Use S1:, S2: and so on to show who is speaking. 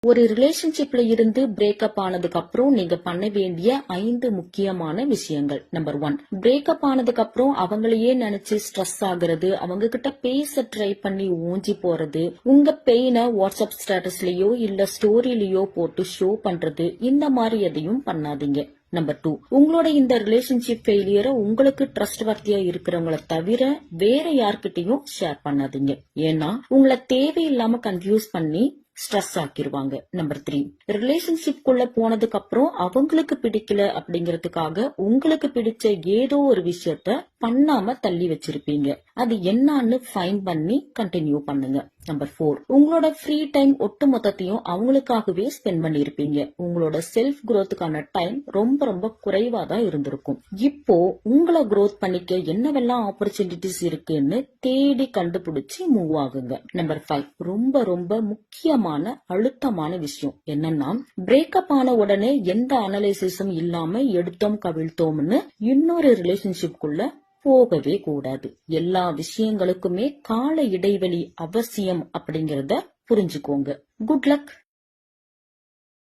S1: ஒரு ரிலேஷன்ஷிப்ல இருந்து பிரேக்கப் ஆனதுக்கு அப்புறம் நீங்க பண்ண வேண்டிய 5 முக்கியமான விஷயங்கள். நம்பர் 1, பிரேக்கப் ஆனதுக்கு அப்புறம் அவங்களையே நினைச்சு ஸ்ட்ரெஸ் ஆகுறது, அவங்க கிட்ட பேச ட்ரை பண்ணி ஊஞ்சி போறது, உங்க பெயினை வாட்ஸ்அப் ஸ்டேட்டஸ்லயோ இல்ல ஸ்டோரியிலயோ போட்டு ஷோ பண்றது, இந்த மாதிரி எதையும் பண்ணாதீங்க. நம்பர் 2, உங்களோட இந்த ரிலேஷன்ஷிப் ஃபெயிலியரை உங்களுக்கு ட்ரஸ்ட் வர்த்தியா இருக்கிறவங்கள தவிர வேற யார்கிட்டயும் ஷேர் பண்ணாதீங்க. ஏன்னா உங்களை தேவையில்லாம கன்ஃபியூஸ் பண்ணி ஸ்ட்ரெஸ் ஆக்கிருவாங்க. நம்பர் 3, ரிலேஷன்ஷிப் குள்ள போனதுக்கு அப்புறம் அவங்களுக்கு பிடிக்கல அப்படிங்கறதுக்காக உங்களுக்கு பிடிச்ச ஏதோ ஒரு விஷயத்த பண்ணாம தள்ளி வச்சிருப்பீங்க. அது என்னன்னு ஃபைண்ட் பண்ணி கண்டினியூ பண்ணுங்க. நம்பர் 4, உங்களோட ஃப்ரீ டைம் ஒட்டு மொத்தத்தையும் அவங்களுக்காகவே ஸ்பெண்ட் பண்ணிருப்பீங்க. உங்களோட செல்ஃப் குரோத்துக்கான டைம் ரொம்ப ரொம்ப குறைவா தான் இருந்திருக்கும். இப்போ உங்களை குரோத் பண்ணிக்க என்னவெல்லாம் ஆப்பர்ச்சுனிட்டிஸ் இருக்குன்னு தேடி கண்டுபிடிச்சு மூவ் ஆகுங்க. நம்பர் 5, ரொம்ப ரொம்ப முக்கியமான அழுத்தமான விஷயம் என்னன்னா, பிரேக்கப் ஆன உடனே எந்த அனலைசிஸும் இல்லாம எடுத்தோம் கவிழ்த்தோம்னு இன்னொரு ரிலேஷன்ஷிப் குள்ள போகவே கூடாது. எல்லா விஷயங்களுக்குமே கால இடைவெளி அவசியம் அப்படிங்கறத புரிஞ்சுக்கோங்க. Good luck.